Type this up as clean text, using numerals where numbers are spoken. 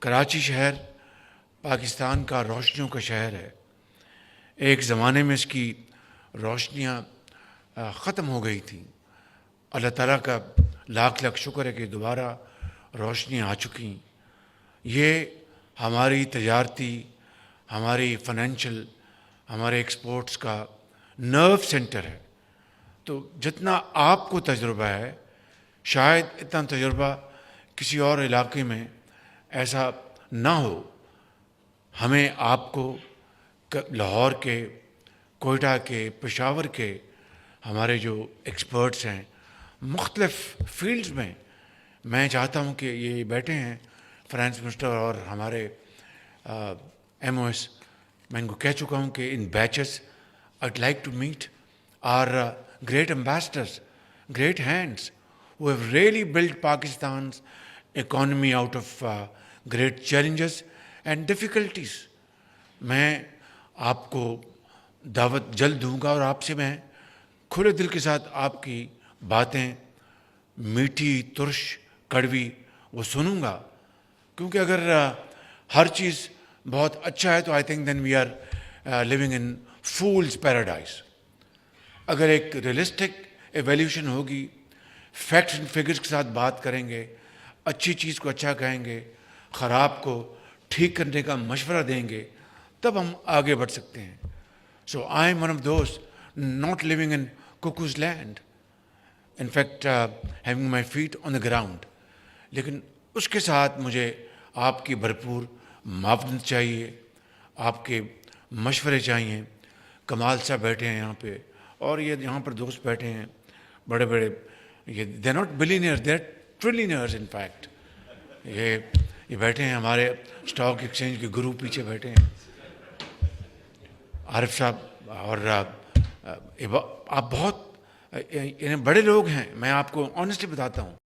کراچی شہر پاکستان کا روشنیوں کا شہر ہے۔ ایک زمانے میں اس کی روشنیاں ختم ہو گئی تھیں۔ اللہ تعالیٰ کا لاکھ لاکھ شکر ہے کہ دوبارہ روشنیاں آ چکی۔ یہ ہماری تجارتی، ہماری فنینشل، ہمارے ایکسپورٹس کا نرو سینٹر ہے۔ تو جتنا آپ کو تجربہ ہے، شاید اتنا تجربہ کسی اور علاقے میں ایسا نہ ہو۔ ہمیں آپ کو لاہور کے، کوئٹہ کے، پشاور کے ہمارے جو ایکسپرٹس ہیں مختلف فیلڈز میں چاہتا ہوں کہ یہ بیٹھے ہیں فائنانس منسٹر اور ہمارے ایم او ایس، میں ان کو کہہ چکا ہوں کہ ان beaches I'd like to meet our great ambassadors, great hands who have really built Pakistan's economy out of great challenges and difficulties. میں آپ کو دعوت جلد دوں گا اور آپ سے میں کھلے دل کے ساتھ آپ کی باتیں میٹھی، ترش، کڑوی وہ سنوں گا، کیونکہ اگر ہر چیز بہت اچھا ہے تو I think then we are living in fool's paradise. اگر ایک ریئلسٹک ایویلیوشن ہوگی، فیکٹس اینڈ فگرز کے ساتھ بات کریں گے، اچھی چیز کو اچھا کہیں گے، خراب کو ٹھیک کرنے کا مشورہ دیں گے، تب ہم آگے بڑھ سکتے ہیں۔ So I am one of those not living in cuckoos land, in fact having my feet on the ground. لیکن اس کے ساتھ مجھے آپ کی بھرپور معاونت چاہیے، آپ کے مشورے چاہیے۔ کمال صاحب بیٹھے ہیں یہاں پہ، اور یہ یہاں پر دوست بیٹھے ہیں بڑے بڑے، یہ they not billionaire, they are trillionaires in fact. یہ بیٹھے ہیں ہمارے اسٹاک ایکسچینج کے گرو، پیچھے بیٹھے ہیں عارف صاحب، اور آپ بہت بڑے لوگ ہیں، میں آپ کو آنیسٹلی بتاتا ہوں۔